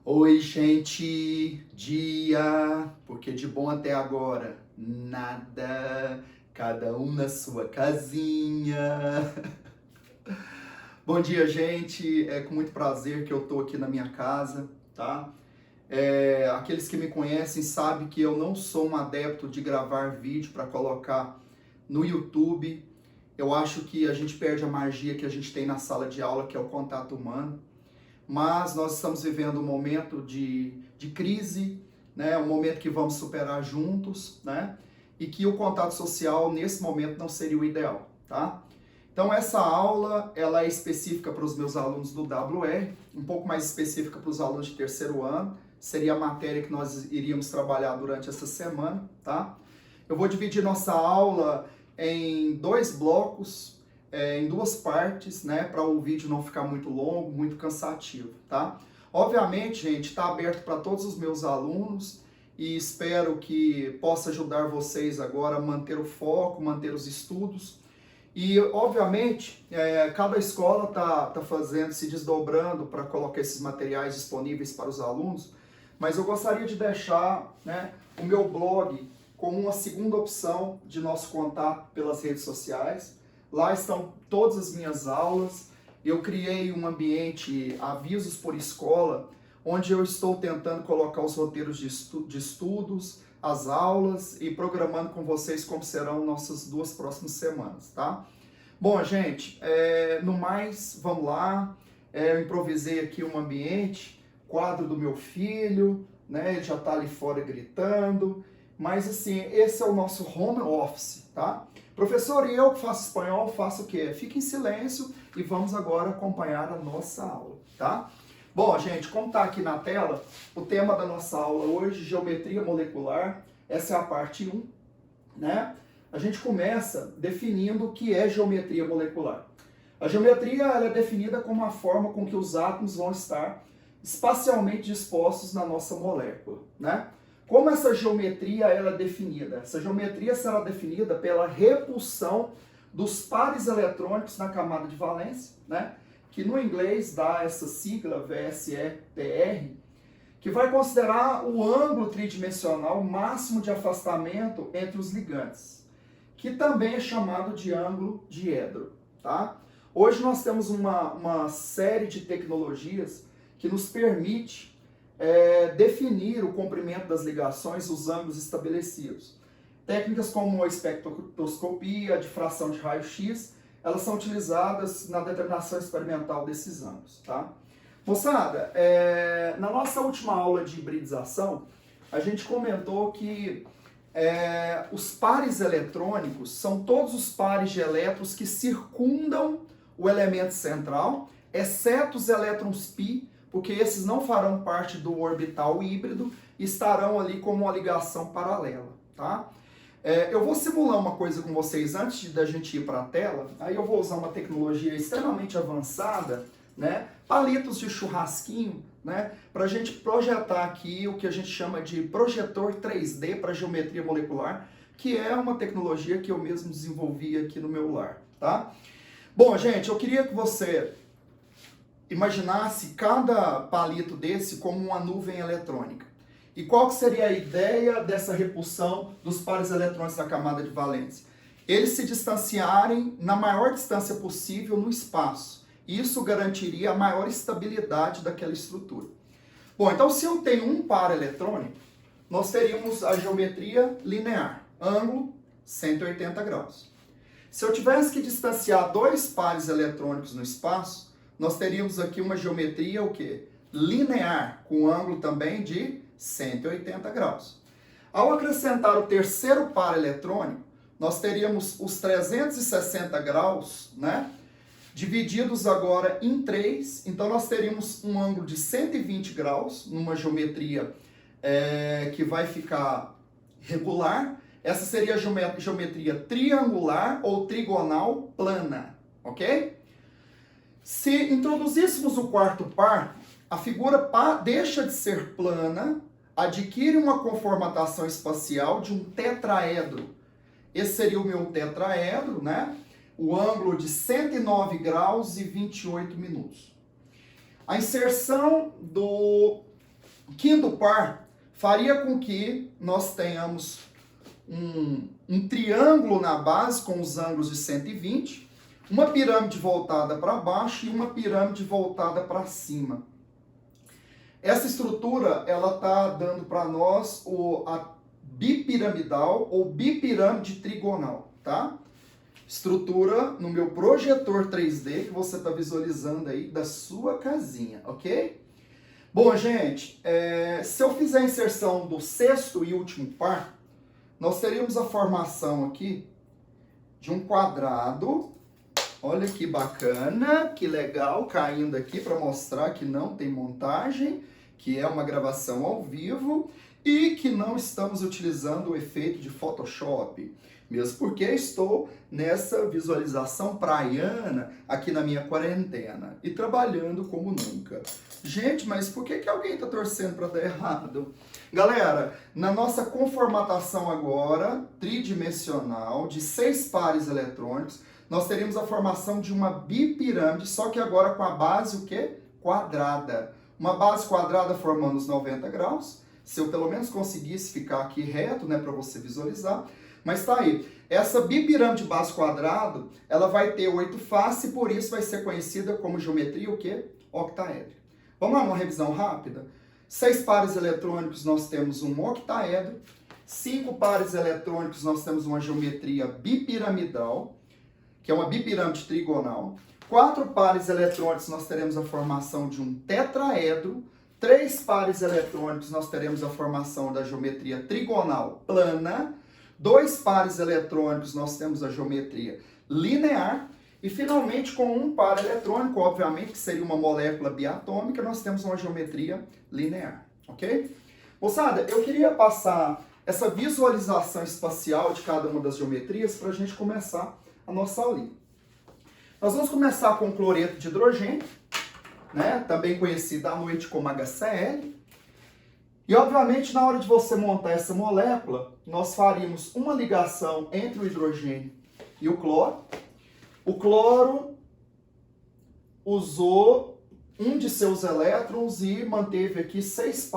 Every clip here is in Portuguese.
Oi, gente, dia, porque de bom até agora, nada, cada um na sua casinha. Bom dia, gente, é com muito prazer que eu tô aqui na minha casa, tá? Aqueles que me conhecem sabem que eu não sou um adepto de gravar vídeo para colocar no YouTube. Eu acho que a gente perde a magia que a gente tem na sala de aula, que é o contato humano. Mas nós estamos vivendo um momento de crise, né? Um momento que vamos superar juntos, né? E que o contato social nesse momento não seria o ideal, tá? Então essa aula ela é específica para os meus alunos do WR, um pouco mais específica para os alunos de terceiro ano, seria a matéria que nós iríamos trabalhar durante essa semana, tá? Eu vou dividir nossa aula em dois blocos, em duas partes, né, para o vídeo não ficar muito longo, muito cansativo, tá? Obviamente, gente, está aberto para todos os meus alunos e espero que possa ajudar vocês agora a manter o foco, manter os estudos. E, obviamente, cada escola está fazendo, se desdobrando para colocar esses materiais disponíveis para os alunos, mas eu gostaria de deixar, né, o meu blog como uma segunda opção de nosso contato pelas redes sociais. Lá estão todas as minhas aulas. Eu criei um ambiente, avisos por escola, onde eu estou tentando colocar os roteiros de estudos, as aulas e programando com vocês como serão nossas duas próximas semanas, tá? Bom, gente, no mais, vamos lá. Eu improvisei aqui um ambiente, quadro do meu filho, né? Ele já está ali fora gritando. Mas assim, esse é o nosso home office, tá? Professor, e eu que faço espanhol, faço o quê? Fique em silêncio e vamos agora acompanhar a nossa aula, tá? Bom, gente, como está aqui na tela, o tema da nossa aula hoje, geometria molecular, essa é a parte 1, né? A gente começa definindo o que é geometria molecular. A geometria ela é definida como a forma com que os átomos vão estar espacialmente dispostos na nossa molécula, né? Como essa geometria ela é definida? Essa geometria será definida pela repulsão dos pares eletrônicos na camada de valência, né? Que no inglês dá essa sigla VSEPR, que vai considerar o ângulo tridimensional máximo de afastamento entre os ligantes, que também é chamado de ângulo diedro, tá? Hoje nós temos uma série de tecnologias que nos permite definir o comprimento das ligações, os ângulos estabelecidos. Técnicas como a espectroscopia, a difração de raio-x, elas são utilizadas na determinação experimental desses ângulos, tá? Moçada, na nossa última aula de hibridização, a gente comentou que os pares eletrônicos são todos os pares de elétrons que circundam o elemento central, exceto os elétrons π, porque esses não farão parte do orbital híbrido e estarão ali como uma ligação paralela, tá? Eu vou simular uma coisa com vocês antes da gente ir para a tela, aí eu vou usar uma tecnologia extremamente avançada, né? Palitos de churrasquinho, né? Para a gente projetar aqui o que a gente chama de projetor 3D para geometria molecular, que é uma tecnologia que eu mesmo desenvolvi aqui no meu lar, tá? Bom, gente, eu queria que você imaginasse cada palito desse como uma nuvem eletrônica. E qual que seria a ideia dessa repulsão dos pares eletrônicos da camada de valência? Eles se distanciarem na maior distância possível no espaço. Isso garantiria a maior estabilidade daquela estrutura. Bom, então se eu tenho um par eletrônico, nós teríamos a geometria linear, ângulo 180 graus. Se eu tivesse que distanciar dois pares eletrônicos no espaço, nós teríamos aqui uma geometria o quê? Linear, com ângulo também de 180 graus. Ao acrescentar o terceiro par eletrônico, nós teríamos os 360 graus, né? Divididos agora em 3, então nós teríamos um ângulo de 120 graus, numa geometria que vai ficar regular. Essa seria a geometria triangular ou trigonal plana, ok? Se introduzíssemos o quarto par, a figura deixa de ser plana, adquire uma conformação espacial de um tetraedro. Esse seria o meu tetraedro, né? O ângulo de 109 graus e 28 minutos. A inserção do quinto par faria com que nós tenhamos um triângulo na base com os ângulos de 120, uma pirâmide voltada para baixo e uma pirâmide voltada para cima. Essa estrutura, ela está dando para nós a bipiramidal ou bipirâmide trigonal, tá? Estrutura no meu projetor 3D que você está visualizando aí da sua casinha, ok? Bom, gente, se eu fizer a inserção do sexto e último par, nós teríamos a formação aqui de um quadrado. Olha que bacana, que legal, caindo aqui para mostrar que não tem montagem, que é uma gravação ao vivo e que não estamos utilizando o efeito de Photoshop, mesmo porque estou nessa visualização praiana aqui na minha quarentena e trabalhando como nunca. Gente, mas por que alguém está torcendo para dar errado? Galera, na nossa conformatação agora, tridimensional, de 6 pares eletrônicos, nós teríamos a formação de uma bipirâmide, só que agora com a base o quê? Quadrada. Uma base quadrada formando os 90 graus. Se eu pelo menos conseguisse ficar aqui reto, né, para você visualizar. Mas tá aí. Essa bipirâmide base quadrado, ela vai ter 8 faces e por isso vai ser conhecida como geometria o quê? Octaédrica. Vamos lá, uma revisão rápida? 6 pares eletrônicos nós temos um octaedro. 5 pares eletrônicos nós temos uma geometria bipiramidal, que é uma bipirâmide trigonal. 4 pares eletrônicos nós teremos a formação de um tetraedro. 3 pares eletrônicos nós teremos a formação da geometria trigonal plana. 2 pares eletrônicos nós temos a geometria linear. E finalmente com um par eletrônico, obviamente que seria uma molécula biatômica, nós temos uma geometria linear, ok? Moçada, eu queria passar essa visualização espacial de cada uma das geometrias para a gente começar a nossa aulinha. Nós vamos começar com o cloreto de hidrogênio, né? Também conhecido à noite como HCl. E obviamente na hora de você montar essa molécula, nós faríamos uma ligação entre o hidrogênio e o cloro. O cloro usou um de seus elétrons e manteve aqui 3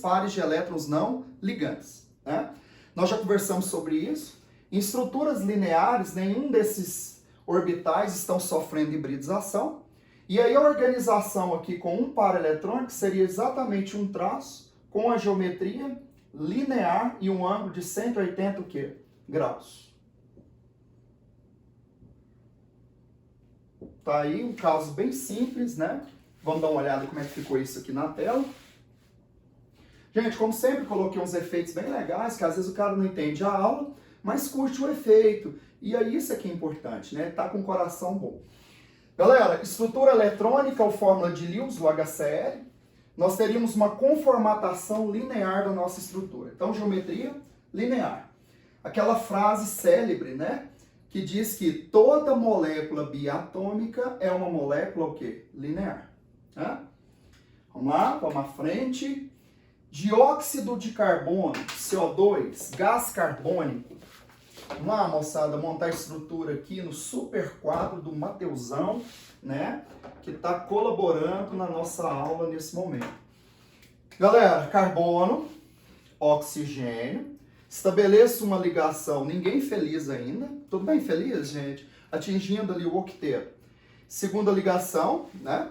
pares de elétrons não ligantes, né? Nós já conversamos sobre isso. Em estruturas lineares, nenhum desses orbitais estão sofrendo hibridização. E aí a organização aqui com um par eletrônico seria exatamente um traço com a geometria linear e um ângulo de 180 o quê? Graus. Tá aí um caso bem simples, né? Vamos dar uma olhada como é que ficou isso aqui na tela. Gente, como sempre, coloquei uns efeitos bem legais, que às vezes o cara não entende a aula, mas curte o efeito. E aí isso aqui é importante, né? Tá com o coração bom. Galera, estrutura eletrônica ou fórmula de Lewis, o HCl, nós teríamos uma conformatação linear da nossa estrutura. Então, geometria linear. Aquela frase célebre, né? Que diz que toda molécula biatômica é uma molécula o quê? Linear. Né? Vamos lá, vamos à frente. Dióxido de carbono, CO2, gás carbônico. Vamos lá, moçada, montar a estrutura aqui no super quadro do Mateusão, né? Que está colaborando na nossa aula nesse momento. Galera, carbono, oxigênio. Estabeleço uma ligação, ninguém feliz ainda. Tudo bem feliz, gente? Atingindo ali o octeto. Segunda ligação, né?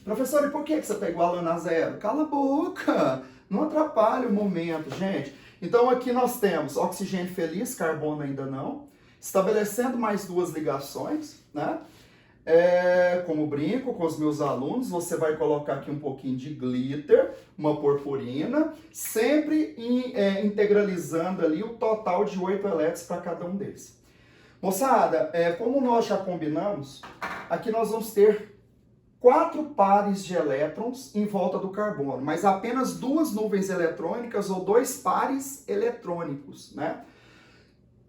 Professor, e por que você pegou a lana zero? Cala a boca! Não atrapalha o momento, gente. Então aqui nós temos oxigênio feliz, carbono ainda não. Estabelecendo mais 2 ligações, né? Como brinco com os meus alunos, você vai colocar aqui um pouquinho de glitter, uma purpurina, sempre integralizando ali o total de 8 elétrons para cada um deles. Moçada, como nós já combinamos, aqui nós vamos ter 4 pares de elétrons em volta do carbono, mas apenas 2 nuvens eletrônicas ou 2 pares eletrônicos, né?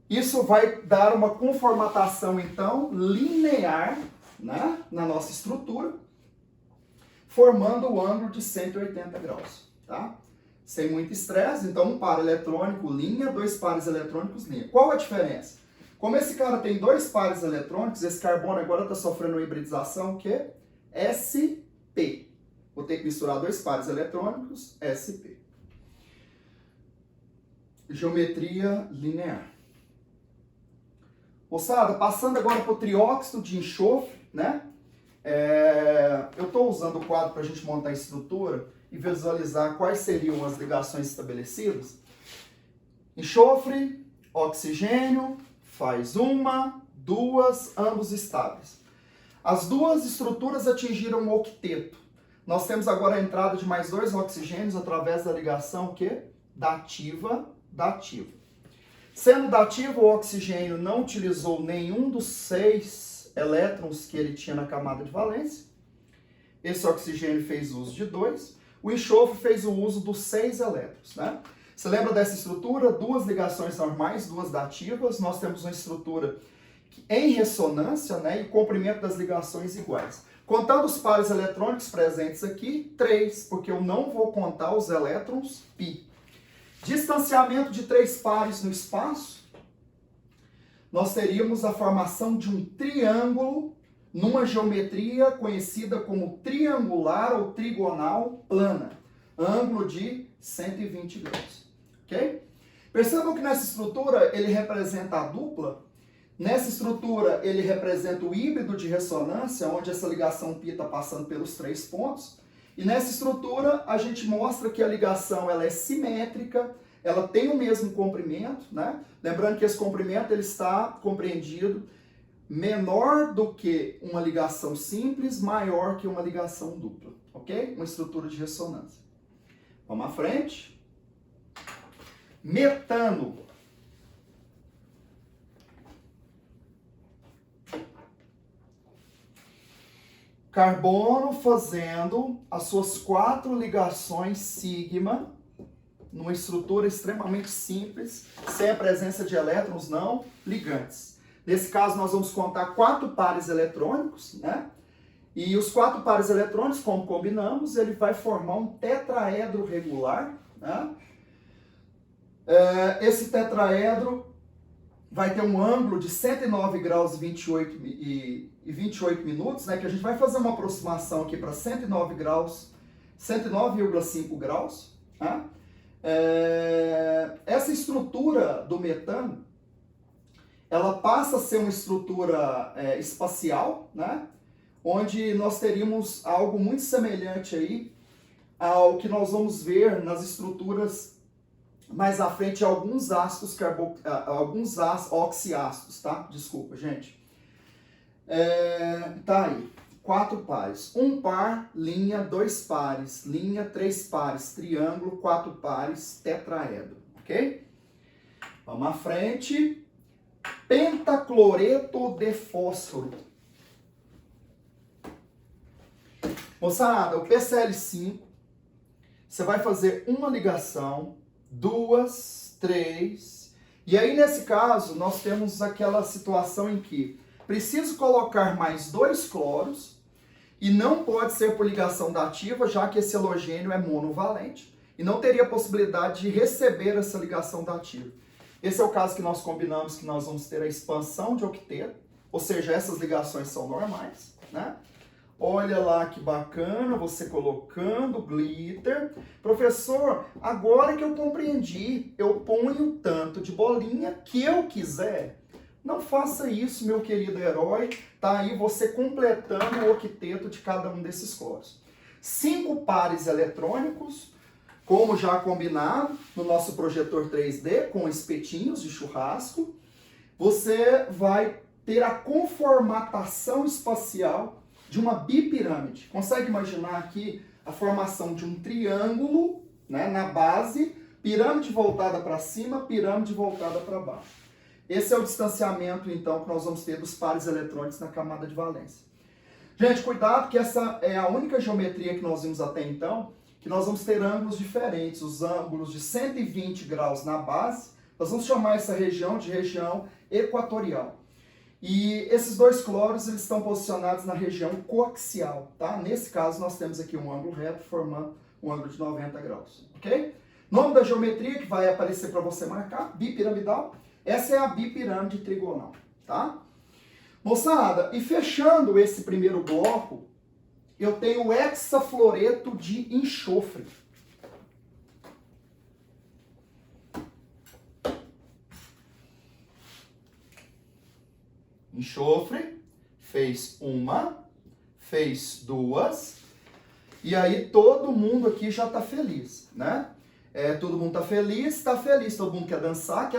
Isso vai dar uma conformatação, então, linear, né, na nossa estrutura, formando o ângulo de 180 graus, tá? Sem muito estresse, então um par eletrônico linha, 2 pares eletrônicos linha. Qual a diferença? Como esse cara tem 2 pares eletrônicos, esse carbono agora está sofrendo uma hibridização que é SP. Vou ter que misturar dois pares eletrônicos, SP. Geometria linear. Moçada, passando agora para o trióxido de enxofre, né? Eu estou usando o quadro para a gente montar a estrutura e visualizar quais seriam as ligações estabelecidas. Enxofre, oxigênio, faz uma, duas, ambos estáveis. As duas estruturas atingiram o octeto. Nós temos agora a entrada de mais dois oxigênios através da ligação que? Dativa. Sendo dativo, o oxigênio não utilizou nenhum dos 6 elétrons que ele tinha na camada de valência. Esse oxigênio fez uso de 2. O enxofre fez o uso dos 6 elétrons, né? Você lembra dessa estrutura? Duas ligações normais, duas dativas. Nós temos uma estrutura em ressonância, né? E o comprimento das ligações iguais. Contando os pares eletrônicos presentes aqui, 3, porque eu não vou contar os elétrons π. Distanciamento de 3 pares no espaço, nós teríamos a formação de um triângulo numa geometria conhecida como triangular ou trigonal plana, ângulo de 120 graus, ok? Percebam que nessa estrutura ele representa a dupla, nessa estrutura ele representa o híbrido de ressonância, onde essa ligação π está passando pelos 3 pontos, e nessa estrutura a gente mostra que a ligação ela é simétrica, ela tem o mesmo comprimento, né? Lembrando que esse comprimento ele está compreendido menor do que uma ligação simples, maior que uma ligação dupla, ok? Uma estrutura de ressonância. Vamos à frente. Metano. Carbono fazendo as suas 4 ligações sigma numa estrutura extremamente simples, sem a presença de elétrons não ligantes. Nesse caso, nós vamos contar 4 pares eletrônicos, né? E os 4 pares eletrônicos, como combinamos, ele vai formar um tetraedro regular, né? Esse tetraedro vai ter um ângulo de 109 graus e 28 minutos, né? Que a gente vai fazer uma aproximação aqui para 109 graus, 109,5 graus, né? Essa estrutura do metano, ela passa a ser uma estrutura espacial, né? Onde nós teríamos algo muito semelhante aí ao que nós vamos ver nas estruturas mais à frente, alguns ácidos oxiácidos, tá? Desculpa, gente. Tá aí. 4 pares. 1 par, linha, 2 pares, linha, 3 pares, triângulo, 4 pares, tetraedro, ok? Vamos à frente. Pentacloreto de fósforo. Moçada, o PCl5, você vai fazer uma ligação, 2, 3, e aí nesse caso nós temos aquela situação em que preciso colocar mais 2 cloros, e não pode ser por ligação dativa, já que esse halogênio é monovalente, e não teria possibilidade de receber essa ligação dativa. Esse é o caso que nós combinamos, que nós vamos ter a expansão de octeto, ou seja, essas ligações são normais, né? Olha lá que bacana, você colocando glitter. Professor, agora que eu compreendi, eu ponho tanto de bolinha que eu quiser. Não faça isso, meu querido herói. Tá aí você completando o octeto de cada um desses cloros. 5 pares eletrônicos, como já combinado no nosso projetor 3D, com espetinhos de churrasco. Você vai ter a conformatação espacial de uma bipirâmide. Consegue imaginar aqui a formação de um triângulo, né, na base, pirâmide voltada para cima, pirâmide voltada para baixo. Esse é o distanciamento, então, que nós vamos ter dos pares eletrônicos na camada de valência. Gente, cuidado que essa é a única geometria que nós vimos até então, que nós vamos ter ângulos diferentes, os ângulos de 120 graus na base. Nós vamos chamar essa região de região equatorial. E esses 2 cloros eles estão posicionados na região coaxial, tá? Nesse caso, nós temos aqui um ângulo reto formando um ângulo de 90 graus, ok? Nome da geometria que vai aparecer para você marcar, bipiramidal. Essa é a bipirâmide trigonal, tá? Moçada, e fechando esse primeiro bloco, eu tenho hexafluoreto de enxofre. Enxofre, fez uma, fez duas, e aí todo mundo aqui já está feliz, né? Todo mundo está feliz, todo mundo quer dançar.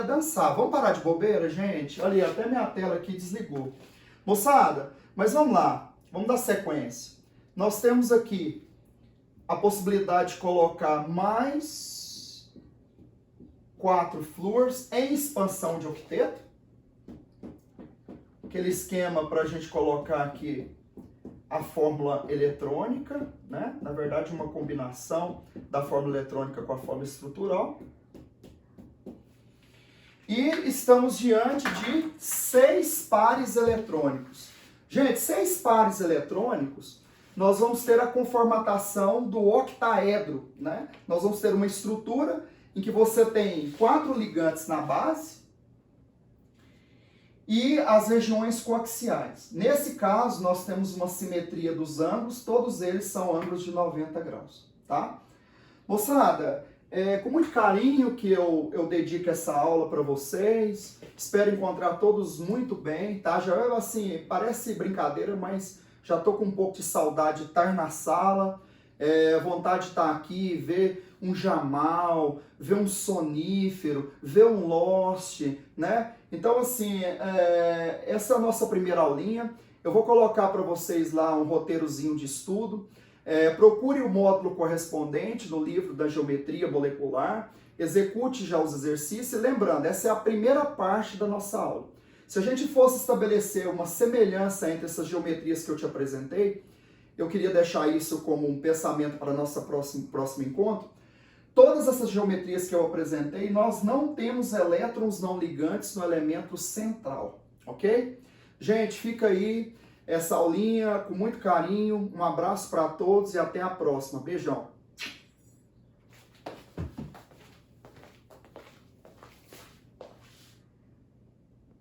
Vamos parar de bobeira, gente? Olha, até minha tela aqui desligou. Moçada, mas vamos lá, vamos dar sequência. Nós temos aqui a possibilidade de colocar mais 4 flúors em expansão de octeto. Aquele esquema para a gente colocar aqui a fórmula eletrônica, né? Na verdade, uma combinação da fórmula eletrônica com a fórmula estrutural. E estamos diante de 6 pares eletrônicos. Gente, 6 pares eletrônicos, nós vamos ter a conformatação do octaedro, né? Nós vamos ter uma estrutura em que você tem 4 ligantes na base e as regiões coaxiais. Nesse caso, nós temos uma simetria dos ângulos, todos eles são ângulos de 90 graus, tá? Moçada, com muito carinho que eu dedico essa aula para vocês, espero encontrar todos muito bem, tá? Já, assim, parece brincadeira, mas já tô com um pouco de saudade de estar na sala, vontade de estar aqui, ver um Jamal, ver um Sonífero, ver um Lost, né? Então, assim, essa é a nossa primeira aulinha. Eu vou colocar para vocês lá um roteirozinho de estudo. Procure o módulo correspondente no livro da geometria molecular. Execute já os exercícios. E lembrando, essa é a primeira parte da nossa aula. Se a gente fosse estabelecer uma semelhança entre essas geometrias que eu te apresentei, eu queria deixar isso como um pensamento para o nosso próximo encontro. Todas essas geometrias que eu apresentei, nós não temos elétrons não ligantes no elemento central, ok? Gente, fica aí essa aulinha com muito carinho. Um abraço para todos e até a próxima. Beijão!